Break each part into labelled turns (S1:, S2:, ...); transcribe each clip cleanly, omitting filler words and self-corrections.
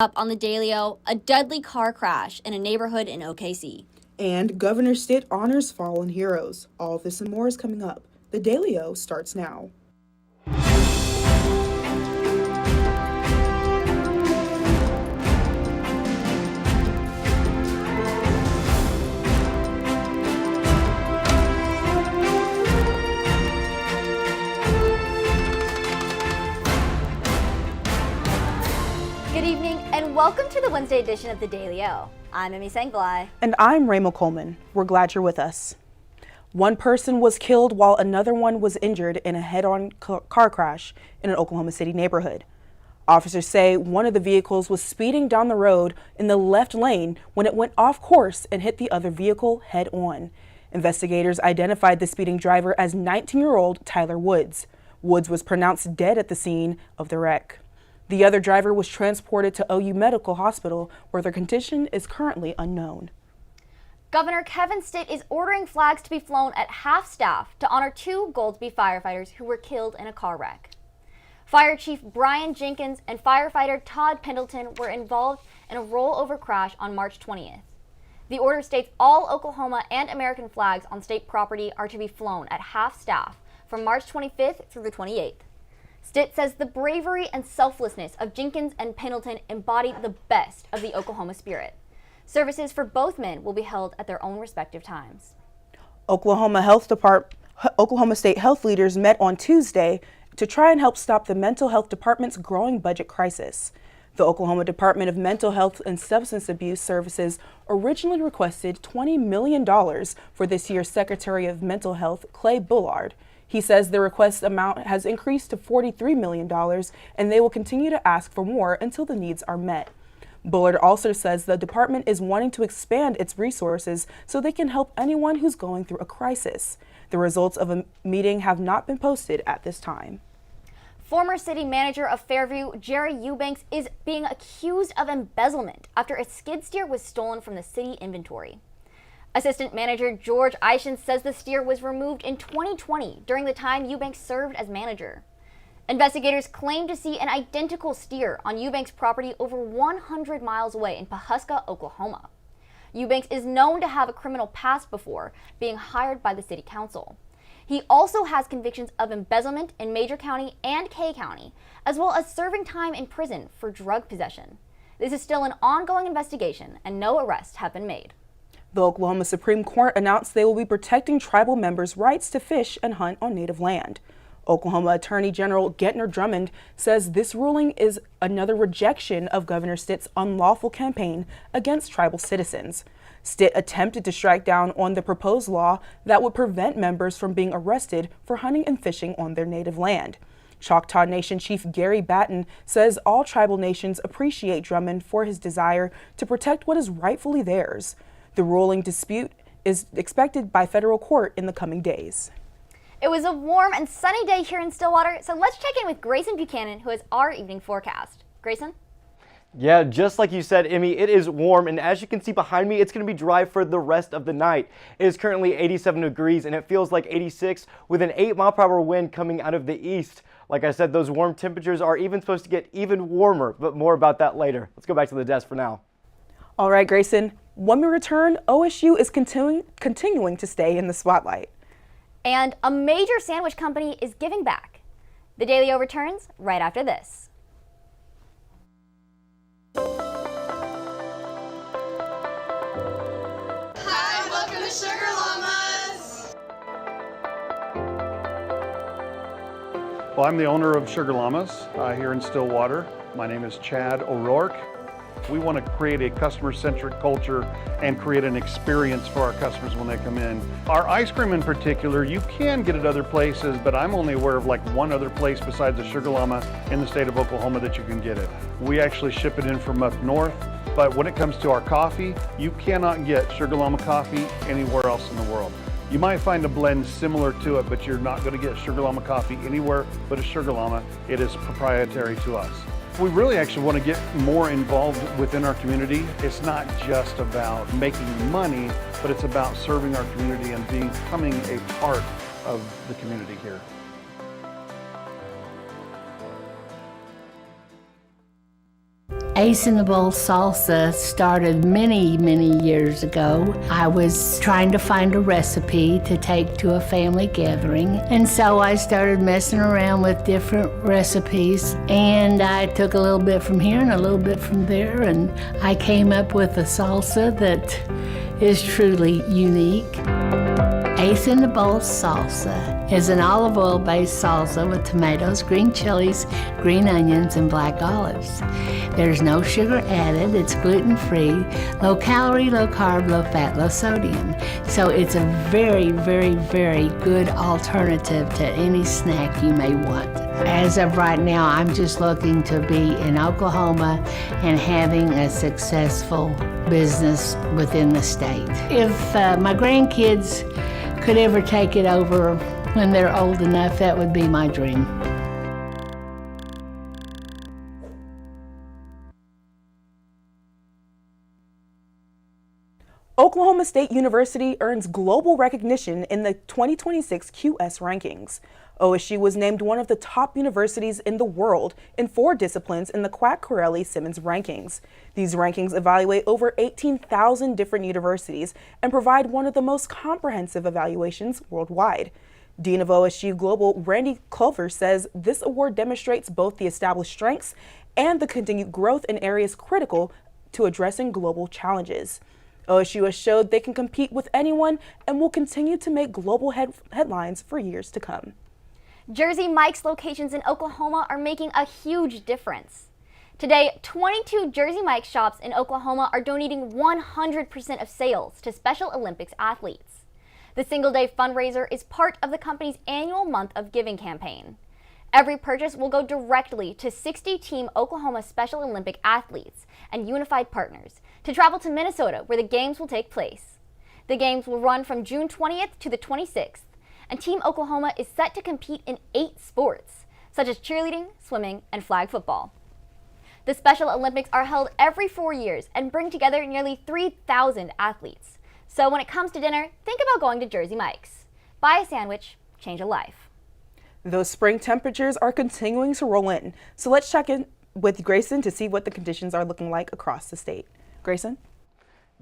S1: Up on the Dalio, a deadly car crash in a neighborhood in OKC.
S2: And Governor Stitt honors fallen heroes. All of this and more is coming up. The Dalio starts now.
S1: Good evening and welcome to the Wednesday edition of the Dalio. I'm Emmy Sanglai.
S2: And I'm Raymo Coleman. We're glad you're with us. One person was killed while another one was injured in a head-on car crash in an Oklahoma City neighborhood. Officers say one of the vehicles was speeding down the road in the left lane when it went off course and hit the other vehicle head-on. Investigators identified the speeding driver as 19-year-old Tyler Woods. Woods was pronounced dead at the scene of the wreck. The other driver was transported to OU Medical Hospital, where their condition is currently unknown.
S1: Governor Kevin Stitt is ordering flags to be flown at half-staff to honor two Goldsby firefighters who were killed in a car wreck. Fire Chief Brian Jenkins and firefighter Todd Pendleton were involved in a rollover crash on March 20th. The order states all Oklahoma and American flags on state property are to be flown at half-staff from March 25th through the 28th. Stitt says the bravery and selflessness of Jenkins and Pendleton embody the best of the Oklahoma spirit. Services for both men will be held at their own respective times.
S2: Oklahoma State health leaders met on Tuesday to try and help stop the mental health department's growing budget crisis. The Oklahoma Department of Mental Health and Substance Abuse Services originally requested $20 million for this year's Secretary of Mental Health, Clay Bullard. He says the request amount has increased to $43 million, and they will continue to ask for more until the needs are met. Bullard also says the department is wanting to expand its resources so they can help anyone who's going through a crisis. The results of a meeting have not been posted at this time.
S1: Former city manager of Fairview, Jerry Eubanks, is being accused of embezzlement after a skid steer was stolen from the city inventory. Assistant manager George Ishins says the steer was removed in 2020 during the time Eubanks served as manager. Investigators claim to see an identical steer on Eubanks' property over 100 miles away in Pawhuska, Oklahoma. Eubanks is known to have a criminal past before being hired by the city council. He also has convictions of embezzlement in Major County and Kay County, as well as serving time in prison for drug possession. This is still an ongoing investigation and no arrests have been made.
S2: The Oklahoma Supreme Court announced they will be protecting tribal members' rights to fish and hunt on native land. Oklahoma Attorney General Gentner Drummond says this ruling is another rejection of Governor Stitt's unlawful campaign against tribal citizens. Stitt attempted to strike down on the proposed law that would prevent members from being arrested for hunting and fishing on their native land. Choctaw Nation Chief Gary Batten says all tribal nations appreciate Drummond for his desire to protect what is rightfully theirs. The ruling dispute is expected by federal court in the coming days.
S1: It was a warm and sunny day here in Stillwater, so let's check in with Grayson Buchanan, who has our evening forecast. Grayson?
S3: Yeah, just like you said, Emmy, it is warm, and as you can see behind me, it's going to be dry for the rest of the night. It is currently 87 degrees, and it feels like 86 with an 8-mile-per-hour wind coming out of the east. Like I said, those warm temperatures are even supposed to get even warmer, but more about that later. Let's go back to the desk for now.
S2: All right, Grayson, when we return, OSU is continuing to stay in the spotlight.
S1: And a major sandwich company is giving back. The Dalio returns right after this.
S4: Hi, welcome to Sugar Llamas.
S5: Well, I'm the owner of Sugar Llamas here in Stillwater. My name is Chad O'Rourke. We want to create a customer-centric culture and create an experience for our customers when they come in. Our ice cream in particular, you can get it other places, but I'm only aware of like one other place besides the Sugar Llama in the state of Oklahoma that you can get it. We actually ship it in from up north, but when it comes to our coffee, you cannot get Sugar Llama coffee anywhere else in the world. You might find a blend similar to it, but you're not going to get Sugar Llama coffee anywhere but a Sugar Llama. It is proprietary to us. We really actually want to get more involved within our community. It's not just about making money, but it's about serving our community and becoming a part of the community here.
S6: Ace in the Bowl salsa started many years ago. I was trying to find a recipe to take to a family gathering, and so I started messing around with different recipes, and I took a little bit from here and a little bit from there, and I came up with a salsa that is truly unique. Ace in the Bowl salsa is an olive oil based salsa with tomatoes, green chilies, green onions, and black olives. There's no sugar added, it's gluten free, low calorie, low carb, low fat, low sodium. So it's a very good alternative to any snack you may want. As of right now, I'm just looking to be in Oklahoma and having a successful business within the state. If my grandkids could ever take it over when they're old enough, that would be my dream.
S2: Oklahoma State University earns global recognition in the 2026 QS rankings. OSU was named one of the top universities in the world in 4 disciplines in the Quack-Corelli-Simmons rankings. These rankings evaluate over 18,000 different universities and provide one of the most comprehensive evaluations worldwide. Dean of OSU Global, Randy Culver, says this award demonstrates both the established strengths and the continued growth in areas critical to addressing global challenges. OSU has showed they can compete with anyone and will continue to make global headlines for years to come.
S1: Jersey Mike's locations in Oklahoma are making a huge difference. Today, 22 Jersey Mike's shops in Oklahoma are donating 100% of sales to Special Olympics athletes. The single-day fundraiser is part of the company's annual Month of Giving campaign. Every purchase will go directly to 60 Team Oklahoma Special Olympic athletes and unified partners to travel to Minnesota, where the games will take place. The games will run from June 20th to the 26th, and Team Oklahoma is set to compete in 8 sports, such as cheerleading, swimming, and flag football. The Special Olympics are held every 4 years and bring together nearly 3,000 athletes. So when it comes to dinner, think about going to Jersey Mike's. Buy a sandwich, change a life.
S2: Those spring temperatures are continuing to roll in, so let's check in with Grayson to see what the conditions are looking like across the state. Grayson?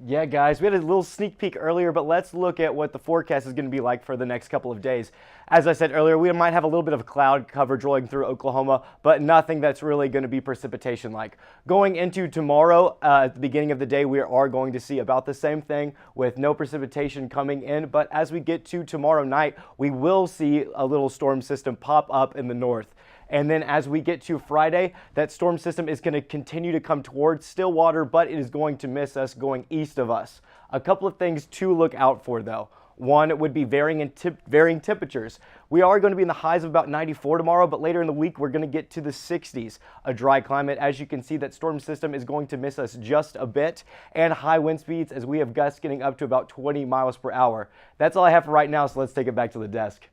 S3: Yeah, guys, we had a little sneak peek earlier, but let's look at what the forecast is going to be like for the next couple of days. As I said earlier, we might have a little bit of cloud coverage rolling through Oklahoma, but nothing that's really going to be precipitation like. Going into tomorrow, at the beginning of the day, we are going to see about the same thing with no precipitation coming in, but as we get to tomorrow night, we will see a little storm system pop up in the north. And then as we get to Friday, that storm system is going to continue to come towards Stillwater, but it is going to miss us going east of us. A couple of things to look out for, though. One would be varying temperatures. We are going to be in the highs of about 94 tomorrow, but later in the week, we're going to get to the 60s. A dry climate. As you can see, that storm system is going to miss us just a bit, and high wind speeds as we have gusts getting up to about 20 miles per hour. That's all I have for right now, so let's take it back to the desk.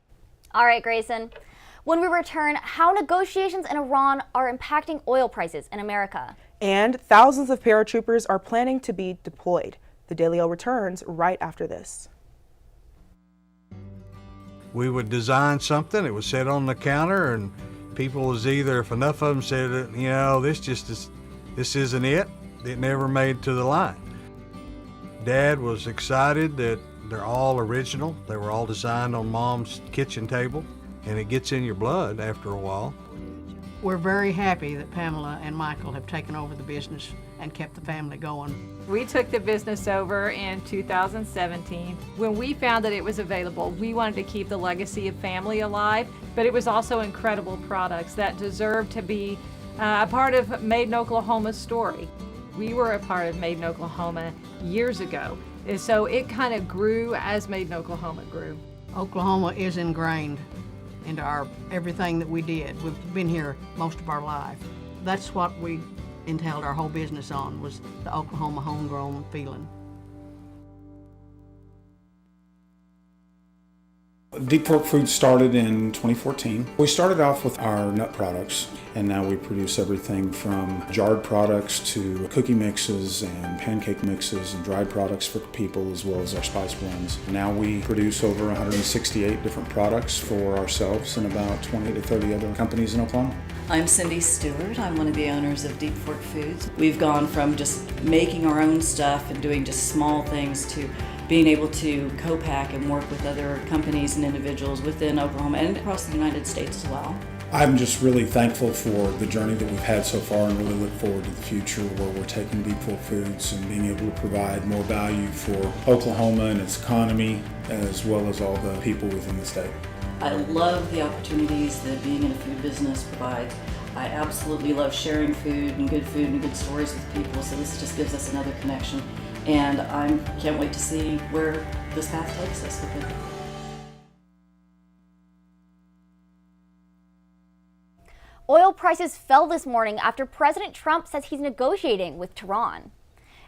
S1: All right, Grayson. When we return, how negotiations in Iran are impacting oil prices in America.
S2: And thousands of paratroopers are planning to be deployed. The Daily O returns right after this.
S7: We would design something, it was set on the counter, and people was either, if enough of them said, you know, this isn't it, it never made to the line. Dad was excited that they're all original. They were all designed on Mom's kitchen table. And it gets in your blood after a while.
S8: We're very happy that Pamela and Michael have taken over the business and kept the family going.
S9: We took the business over in 2017. When we found that it was available, we wanted to keep the legacy of family alive, but it was also incredible products that deserved to be a part of Made in Oklahoma's story. We were a part of Made in Oklahoma years ago, and so it kind of grew as Made in Oklahoma grew.
S8: Oklahoma is ingrained into everything that we did. We've been here most of our life. That's what we entailed our whole business on, was the Oklahoma homegrown feeling.
S10: Deep Fork Foods started in 2014. We started off with our nut products, and now we produce everything from jarred products to cookie mixes and pancake mixes and dried products for people, as well as our spice blends. Now we produce over 168 different products for ourselves and about 20 to 30 other companies in Oklahoma.
S11: I'm Cindy Stewart. I'm one of the owners of Deep Fork Foods. We've gone from just making our own stuff and doing just small things to being able to co-pack and work with other companies and individuals within Oklahoma and across the United States as well.
S10: I'm just really thankful for the journey that we've had so far and really look forward to the future where we're taking Deep Fork Foods and being able to provide more value for Oklahoma and its economy as well as all the people within the state.
S11: I love the opportunities that being in a food business provides. I absolutely love sharing food and good stories with people, so this just gives us another connection. And I can't wait to see where this path takes us with it.
S1: Oil prices fell this morning after President Trump says he's negotiating with Tehran.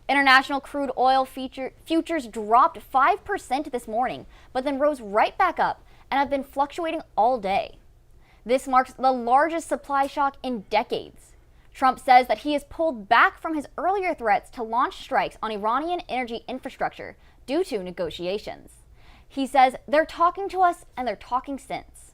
S1: International crude oil futures dropped 5% this morning, but then rose right back up and have been fluctuating all day. This marks the largest supply shock in decades. Trump says that he has pulled back from his earlier threats to launch strikes on Iranian energy infrastructure due to negotiations. He says they're talking to us and they're talking sense.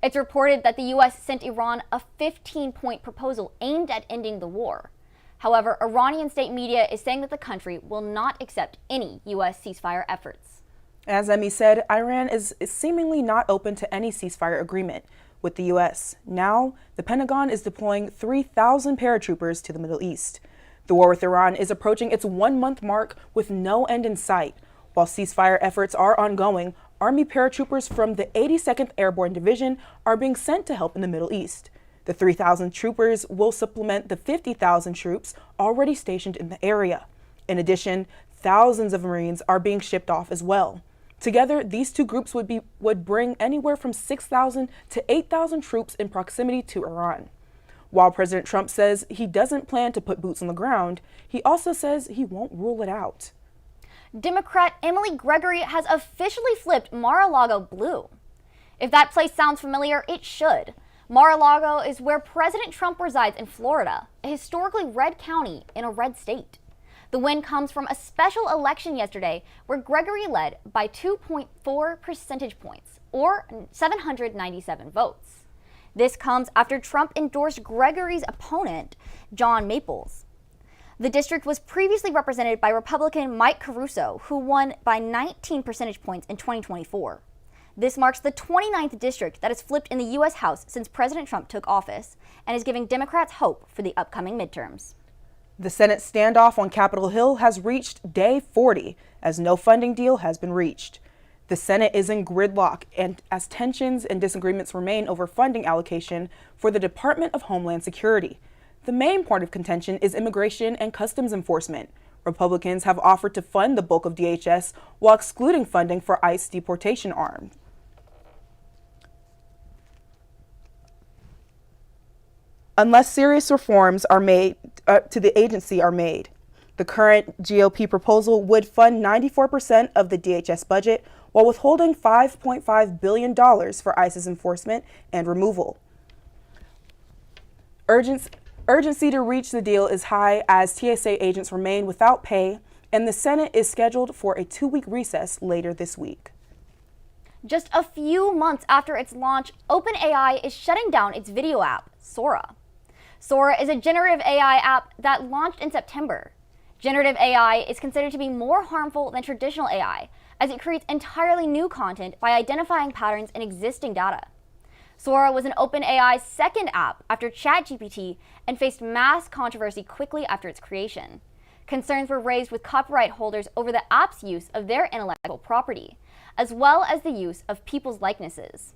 S1: It's reported that the U.S. sent Iran a 15-point proposal aimed at ending the war. However, Iranian state media is saying that the country will not accept any U.S. ceasefire efforts.
S2: As Emmy said, Iran is seemingly not open to any ceasefire agreement with the U.S. Now, the Pentagon is deploying 3,000 paratroopers to the Middle East. The war with Iran is approaching its 1-month mark with no end in sight. While ceasefire efforts are ongoing, Army paratroopers from the 82nd Airborne Division are being sent to help in the Middle East. The 3,000 troopers will supplement the 50,000 troops already stationed in the area. In addition, thousands of Marines are being shipped off as well. Together, these two groups would bring anywhere from 6,000 to 8,000 troops in proximity to Iran. While President Trump says he doesn't plan to put boots on the ground, he also says he won't rule it out.
S1: Democrat Emily Gregory has officially flipped Mar-a-Lago blue. If that place sounds familiar, it should. Mar-a-Lago is where President Trump resides in Florida, a historically red county in a red state. The win comes from a special election yesterday where Gregory led by 2.4 percentage points, or 797 votes. This comes after Trump endorsed Gregory's opponent, John Maples. The district was previously represented by Republican Mike Caruso, who won by 19 percentage points in 2024. This marks the 29th district that has flipped in the U.S. House since President Trump took office and is giving Democrats hope for the upcoming midterms.
S2: The Senate standoff on Capitol Hill has reached day 40 as no funding deal has been reached. The Senate is in gridlock and as tensions and disagreements remain over funding allocation for the Department of Homeland Security. The main point of contention is immigration and customs enforcement. Republicans have offered to fund the bulk of DHS while excluding funding for ICE deportation arm. Unless serious reforms are made to the agency are made. The current GOP proposal would fund 94% of the DHS budget while withholding $5.5 billion for ICE's enforcement and removal. Urgency to reach the deal is high as TSA agents remain without pay, and the Senate is scheduled for a 2-week recess later this week.
S1: Just a few months after its launch, OpenAI is shutting down its video app, Sora. Sora is a generative AI app that launched in September. Generative AI is considered to be more harmful than traditional AI, as it creates entirely new content by identifying patterns in existing data. Sora was an OpenAI's second app after ChatGPT and faced mass controversy quickly after its creation. Concerns were raised with copyright holders over the app's use of their intellectual property, as well as the use of people's likenesses.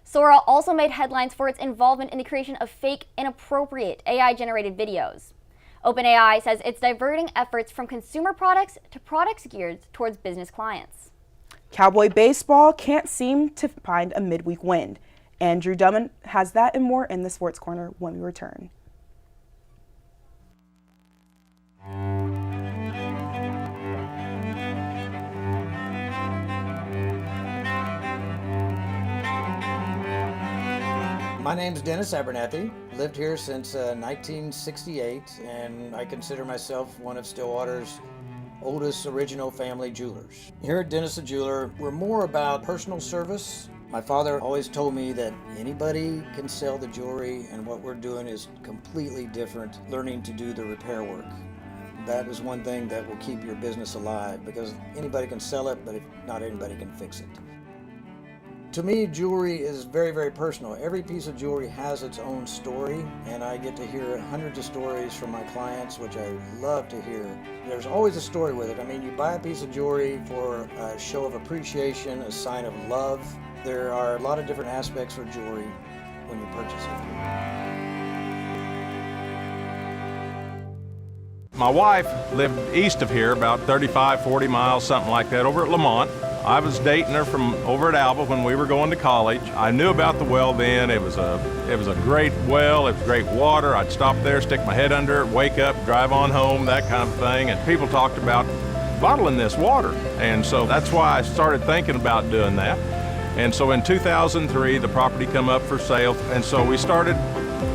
S1: Sora also made headlines for its involvement in the creation of fake, inappropriate AI-generated videos. OpenAI says it's diverting efforts from consumer products to products geared towards business clients.
S2: Cowboy baseball can't seem to find a midweek win. Andrew Drummond has that and more in the Sports Corner when we return.
S12: My name's Dennis Abernathy. Lived here since 1968, and I consider myself one of Stillwater's oldest original family jewelers. Here at Dennis the Jeweler, we're more about personal service My father always told me that anybody can sell the jewelry, and what we're doing is completely different, learning to do the repair work. That is one thing that will keep your business alive, because anybody can sell it, but not anybody can fix it. To me, jewelry is very, very personal. Every piece of jewelry has its own story, and I get to hear hundreds of stories from my clients, which I love to hear. There's always a story with it. I mean, you buy a piece of jewelry for a show of appreciation, a sign of love. There are a lot of different aspects for jewelry when you purchase it.
S13: My wife lived east of here, about 35, 40 miles, something like that, over at Lamont. I was dating her from over at Alba when we were going to college. I knew about the well then. It was a great well. It was great water. I'd stop there, stick my head under it, wake up, drive on home, that kind of thing. And people talked about bottling this water. And so that's why I started thinking about doing that. And so in 2003, the property come up for sale. And so we started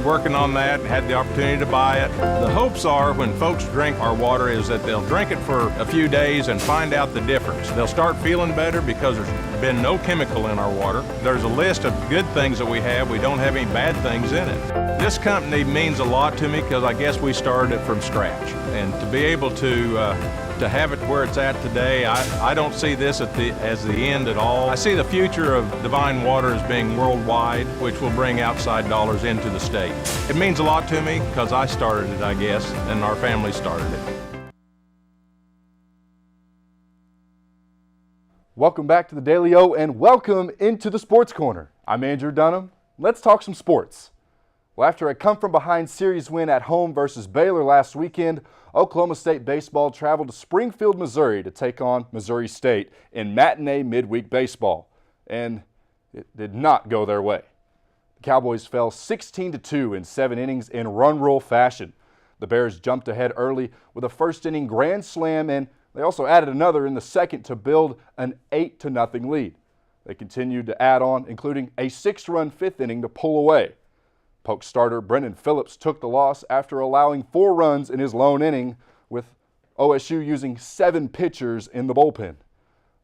S13: working on that, had the opportunity to buy it. The hopes are when folks drink our water is that they'll drink it for a few days and find out the difference. They'll start feeling better because there's been no chemical in our water. There's a list of good things that we have. We don't have any bad things in it. This company means a lot to me because I guess we started it from scratch. And to be able to have it where it's at today, I don't see this as the end at all. I see the future of Divine Water as being worldwide, which will bring outside dollars into the state. It means a lot to me because I started it, I guess, and our family started it.
S14: Welcome back to the Daily O and welcome into the Sports Corner. I'm Andrew Dunham. Let's talk some sports. Well, after a come-from-behind series win at home versus Baylor last weekend, Oklahoma State baseball traveled to Springfield, Missouri to take on Missouri State in matinee midweek baseball. And it did not go their way. The Cowboys fell 16-2 in 7 innings in run rule fashion. The Bears jumped ahead early with a first-inning grand slam, and they also added another in the second to build an 8-0 lead. They continued to add on, including a 6-run fifth inning to pull away. Polk starter Brendan Phillips took the loss after allowing 4 runs in his lone inning, with OSU using 7 pitchers in the bullpen.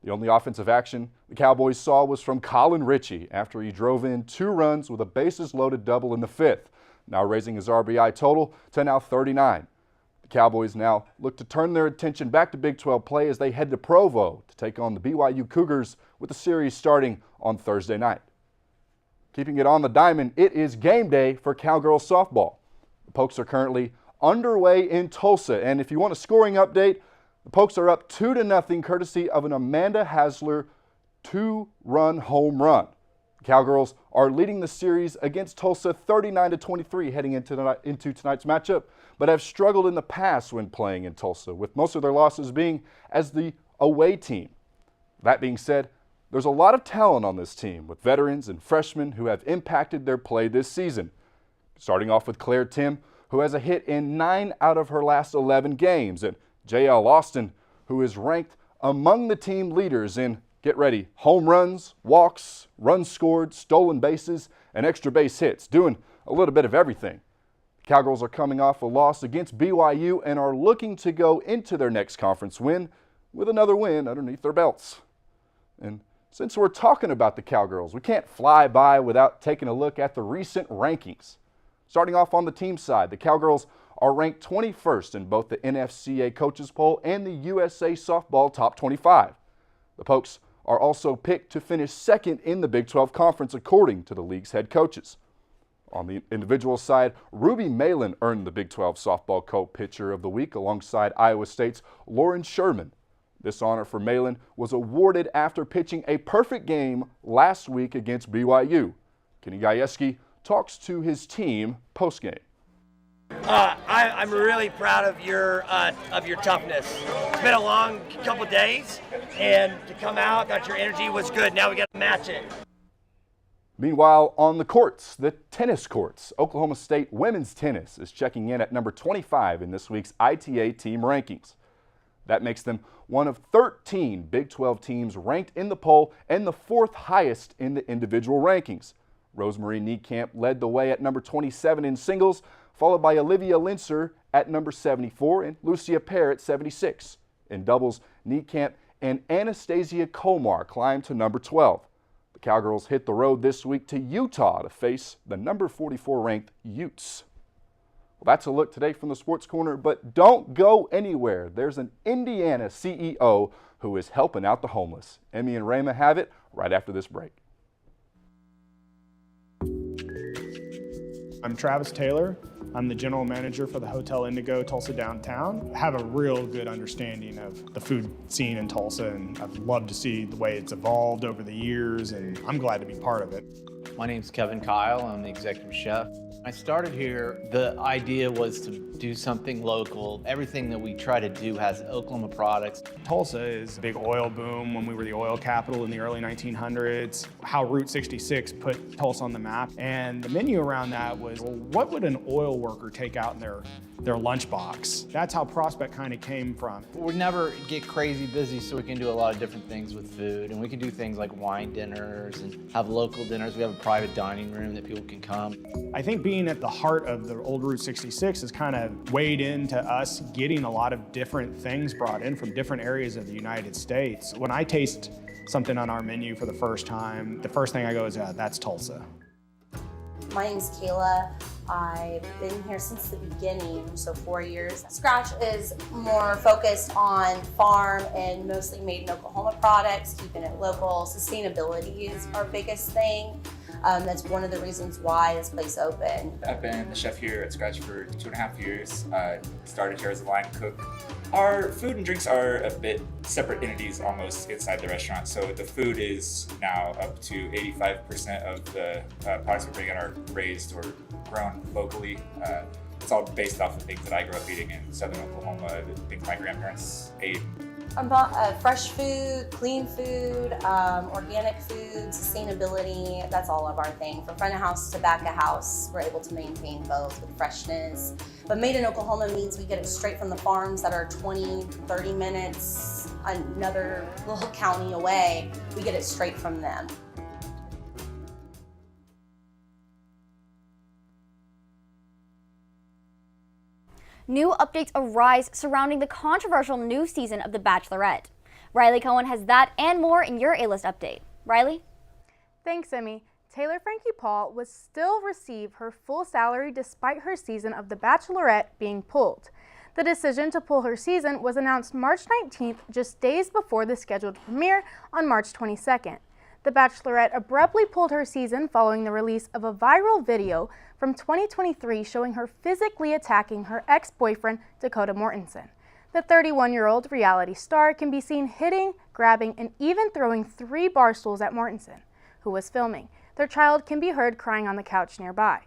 S14: The only offensive action the Cowboys saw was from Colin Ritchie after he drove in 2 runs with a bases-loaded double in the 5th, now raising his RBI total to now 39. The Cowboys now look to turn their attention back to Big 12 play as they head to Provo to take on the BYU Cougars, with the series starting on Thursday night. Keeping it on the diamond, it is game day for Cowgirls softball. The Pokes are currently underway in Tulsa, and if you want a scoring update, the Pokes are up 2-0 courtesy of an Amanda Hasler 2-run home run. The Cowgirls are leading the series against Tulsa 39-23 heading into tonight's matchup, but have struggled in the past when playing in Tulsa, with most of their losses being as the away team. That being said, there's a lot of talent on this team, with veterans and freshmen who have impacted their play this season. Starting off with Claire Tim, who has a hit in 9 out of her last 11 games, and J.L. Austin, who is ranked among the team leaders in, get ready, home runs, walks, runs scored, stolen bases, and extra base hits, doing a little bit of everything. The Cowgirls are coming off a loss against BYU and are looking to go into their next conference win with another win underneath their belts. And since we're talking about the Cowgirls, we can't fly by without taking a look at the recent rankings. Starting off on the team side, the Cowgirls are ranked 21st in both the NFCA Coaches Poll and the USA Softball Top 25. The Pokes are also picked to finish second in the Big 12 Conference according to the league's head coaches. On the individual side, Ruby Malin earned the Big 12 Softball Co-Pitcher of the Week alongside Iowa State's Lauren Sherman. This honor for Malin was awarded after pitching a perfect game last week against BYU. Kenny Gajewski talks to his team postgame.
S15: I'm really proud of your toughness. It's been a long couple days, and to come out, got your energy was good. Now we got to match it.
S14: Meanwhile, on the courts, the tennis courts, Oklahoma State women's tennis is checking in at number 25 in this week's ITA team rankings. That makes them one of 13 Big 12 teams ranked in the poll and the 4th highest in the individual rankings. Rosemarie Niekamp led the way at number 27 in singles, followed by Olivia Linser at number 74 and Lucia Pear at 76. In doubles, Niekamp and Anastasia Komar climbed to number 12. The Cowgirls hit the road this week to Utah to face the number 44 ranked Utes. Well, that's a look today from the Sports Corner, but don't go anywhere. There's an Indiana CEO who is helping out the homeless. Emmy and Rayma have it right after this break.
S16: I'm Travis Taylor. I'm the general manager for the Hotel Indigo Tulsa Downtown. I have a real good understanding of the food scene in Tulsa, and I've loved to see the way it's evolved over the years, and I'm glad to be part of it.
S17: My name's Kevin Kyle. I'm the executive chef. I started here, the idea was to do something local. Everything that we try to do has Oklahoma products.
S16: Tulsa is a big oil boom when we were the oil capital in the early 1900s. How Route 66 put Tulsa on the map. And the menu around that was, well, what would an oil worker take out in their lunchbox? That's how Prospect kind of came from.
S17: We never get crazy busy, so we can do a lot of different things with food. And we can do things like wine dinners and have local dinners. We have a private dining room that people can come.
S16: I think being at the heart of the old Route 66 has kind of weighed into us getting a lot of different things brought in from different areas of the United States. When I taste something on our menu for the first time, the first thing I go is, that's Tulsa.
S18: My name's Kayla. I've been here since the beginning, so 4 years. Scratch is more focused on farm and mostly made in Oklahoma products, keeping it local. Sustainability is our biggest thing. That's one of the reasons why this place opened.
S19: I've been the chef here at Scratch for 2.5 years. Started here as a line cook. Our food and drinks are a bit separate entities almost inside the restaurant. So the food is now up to 85% of the products we bring in are raised or grown locally. It's all based off of things that I grew up eating in southern Oklahoma, the things my grandparents ate.
S18: Fresh food, clean food, organic food, sustainability, that's all of our thing. From front of house to back of house, we're able to maintain both with freshness. But made in Oklahoma means we get it straight from the farms that are 20, 30 minutes, another little county away. We get it straight from them.
S1: New updates arise surrounding the controversial new season of The Bachelorette. Riley Cohen has that and more in your A-List update. Riley?
S20: Thanks, Emmy. Taylor Frankie Paul will still receive her full salary despite her season of The Bachelorette being pulled. The decision to pull her season was announced March 19th, just days before the scheduled premiere on March 22nd. The Bachelorette abruptly pulled her season following the release of a viral video from 2023 showing her physically attacking her ex-boyfriend, Dakota Mortensen. The 31-year-old reality star can be seen hitting, grabbing, and even throwing 3 bar stools at Mortensen, who was filming. Their child can be heard crying on the couch nearby.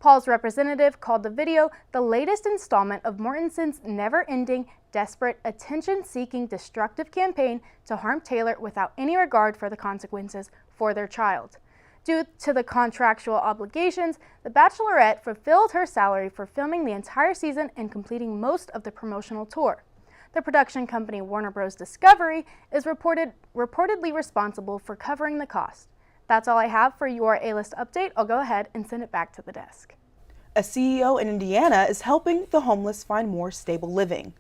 S20: Paul's representative called the video the latest installment of Mortensen's never-ending, desperate, attention-seeking, destructive campaign to harm Taylor without any regard for the consequences for their child. Due to the contractual obligations, The Bachelorette fulfilled her salary for filming the entire season and completing most of the promotional tour. The production company Warner Bros. Discovery is reportedly responsible for covering the cost. That's all I have for your A-List update. I'll go ahead and send it back to the desk.
S2: A CEO in Indiana is helping the homeless find more stable living.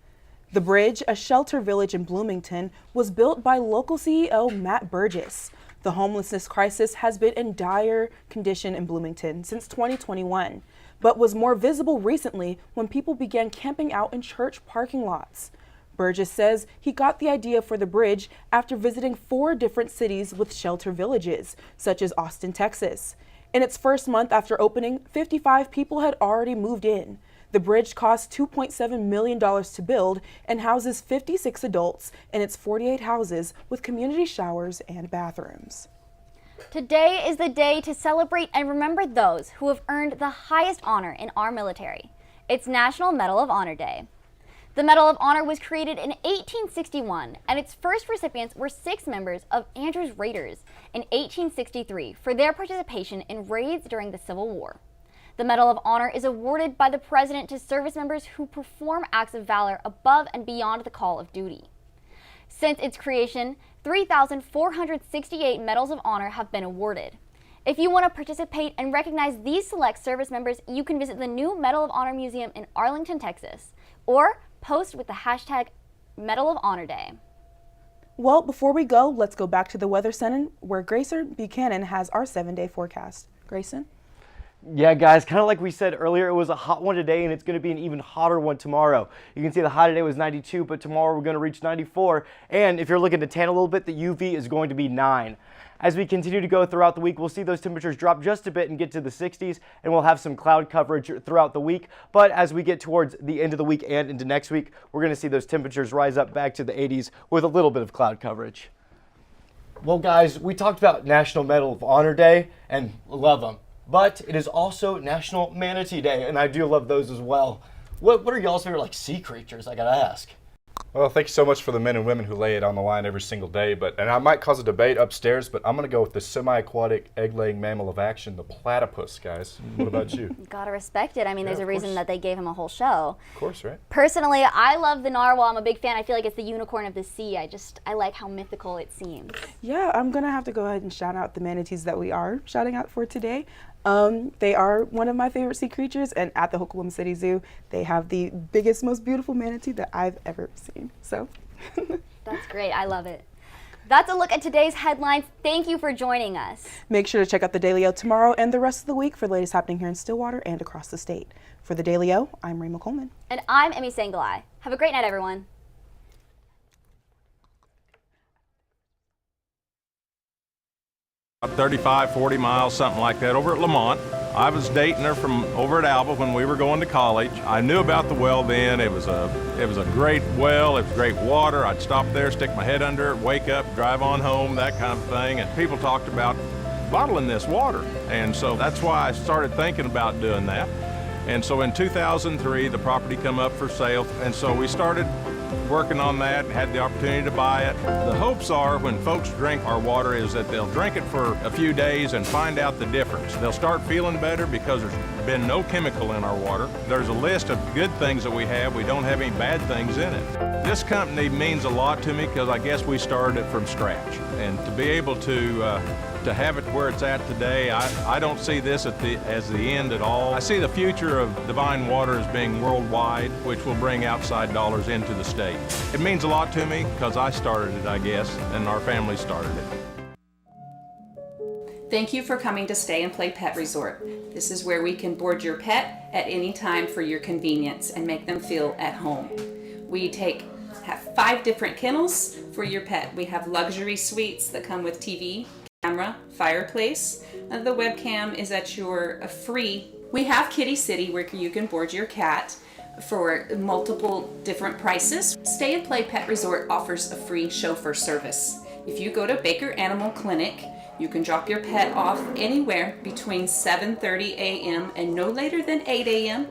S2: The Bridge, a shelter village in Bloomington, was built by local CEO Matt Burgess. The homelessness crisis has been in dire condition in Bloomington since 2021, but was more visible recently when people began camping out in church parking lots. Burgess says he got the idea for the bridge after visiting 4 different cities with shelter villages, such as Austin, Texas. In its first month after opening, 55 people had already moved in. The bridge cost $2.7 million to build and houses 56 adults in its 48 houses with community showers and bathrooms.
S1: Today is the day to celebrate and remember those who have earned the highest honor in our military. It's National Medal of Honor Day. The Medal of Honor was created in 1861, and its first recipients were 6 members of Andrews Raiders in 1863 for their participation in raids during the Civil War. The Medal of Honor is awarded by the President to service members who perform acts of valor above and beyond the call of duty. Since its creation, 3,468 Medals of Honor have been awarded. If you want to participate and recognize these select service members, you can visit the new Medal of Honor Museum in Arlington, Texas, or post with the hashtag Medal of Honor Day.
S2: Well, before we go, let's go back to the Weather Center where Grayson Buchanan has our 7-day forecast. Grayson?
S3: Yeah, guys, kind of like we said earlier, it was a hot one today, and it's going to be an even hotter one tomorrow. You can see the high today was 92, but tomorrow we're going to reach 94. And if you're looking to tan a little bit, the UV is going to be 9. As we continue to go throughout the week, we'll see those temperatures drop just a bit and get to the 60s, and we'll have some cloud coverage throughout the week. But as we get towards the end of the week and into next week, we're going to see those temperatures rise up back to the 80s with a little bit of cloud coverage. Well, guys, we talked about National Medal of Honor Day, and love them. But it is also National Manatee Day, and I do love those as well. What are y'all's favorite like sea creatures, I gotta ask?
S14: Well, thank you so much for the men and women who lay it on the line every single day. And I might cause a debate upstairs, but I'm going to go with the semi-aquatic egg-laying mammal of action, the platypus, guys. What about you?
S1: Gotta respect it. I mean,
S14: Yeah,
S1: there's a
S14: of
S1: reason
S14: course.
S1: that they gave him a whole show.
S14: Of course, right?
S1: Personally, I love the narwhal. I'm a big fan. I feel like it's the unicorn of the sea. I like how mythical it seems.
S2: Yeah, I'm going to have to go ahead and shout out the manatees that we are shouting out for today. They are one of my favorite sea creatures, and at the Oklahoma City Zoo, they have the biggest, most beautiful manatee that I've ever seen. So,
S1: That's great. I love it. That's a look at today's headlines. Thank you for joining us.
S2: make sure to check out the Daily O tomorrow and the rest of the week for the latest happening here in Stillwater and across the state. For the Daily O, I'm Rima Coleman.
S1: And I'm Emmy Sangalai. Have a great night, everyone.
S13: About 35, 40 miles, something like that, over at Lamont. I was dating her from over at Alba when we were going to college. I knew about the well then. It was a great well. It was great water. I'd stop there, stick my head under it, wake up, drive on home, that kind of thing. And people talked about bottling this water. And so that's why I started thinking about doing that. And so in 2003, the property come up for sale. And so we started working on that, had the opportunity to buy it. The hopes are when folks drink our water is that they'll drink it for a few days and find out the difference. They'll start feeling better because there's been no chemical in our water. There's a list of good things that we have. We don't have any bad things in it. This company means a lot to me because I guess we started it from scratch. And to be able to have it where it's at today, I don't see this as the end at all. I see the future of Divine Water as being worldwide, which will bring outside dollars into the state. It means a lot to me because I started it, I guess, and our family started it.
S21: Thank you for coming to Stay and Play Pet Resort. This is where we can board your pet at any time for your convenience and make them feel at home. We have 5 different kennels for your pet. We have luxury suites that come with TV, camera, fireplace. The webcam is at your free. We have Kitty City where you can board your cat for multiple different prices. Stay and Play Pet Resort offers a free chauffeur service. If you go to Baker Animal Clinic, you can drop your pet off anywhere between 7:30 a.m. and no later than 8 a.m.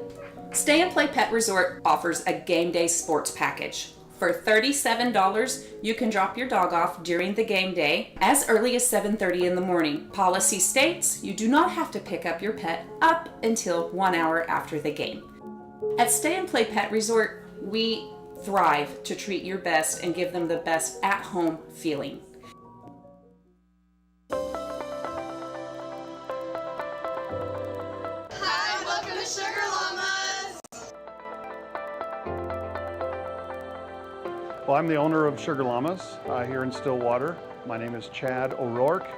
S21: Stay and Play Pet Resort offers a game day sports package. For $37, you can drop your dog off during the game day as early as 7:30 in the morning. Policy states you do not have to pick up your pet up until 1 hour after the game. At Stay and Play Pet Resort, we thrive to treat your best and give them the best at-home feeling.
S4: Hi, welcome to Sugar Llamas.
S5: Well, I'm the owner of Sugar Llamas here in Stillwater. My name is Chad O'Rourke.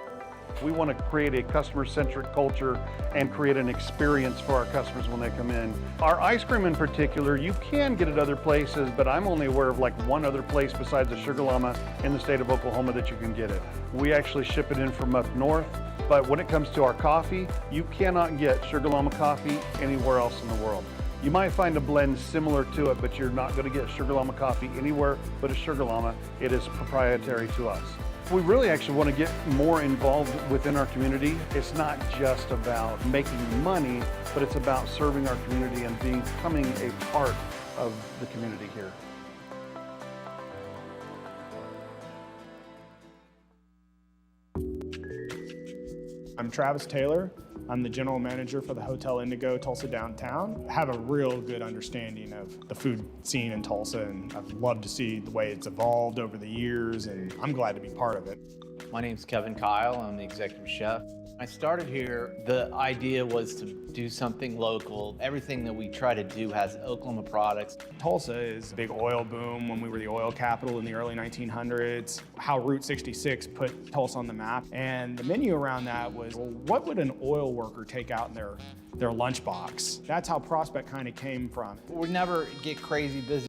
S5: We want to create a customer-centric culture and create an experience for our customers when they come in. Our ice cream in particular, you can get it other places, but I'm only aware of like one other place besides the Sugar Llama in the state of Oklahoma that you can get it. We actually ship it in from up north, but when it comes to our coffee, you cannot get Sugar Llama coffee anywhere else in the world. You might find a blend similar to it, but you're not going to get Sugar Llama coffee anywhere but a Sugar Llama. It is proprietary to us. We really actually want to get more involved within our community. It's not just about making money, but it's about serving our community and becoming a part of the community here.
S16: I'm Travis Taylor. I'm the general manager for the Hotel Indigo Tulsa Downtown. I have a real good understanding of the food scene in Tulsa, and I've loved to see the way it's evolved over the years, and I'm glad to be part of it.
S17: My name's Kevin Kyle. I'm the executive chef. I started here, the idea was to do something local. Everything that we try to do has Oklahoma products.
S16: Tulsa is a big oil boom when we were the oil capital in the early 1900s. How Route 66 put Tulsa on the map. And the menu around that was, well, what would an oil worker take out in their lunchbox? That's how Prospect kind of came from.
S17: We never get crazy busy.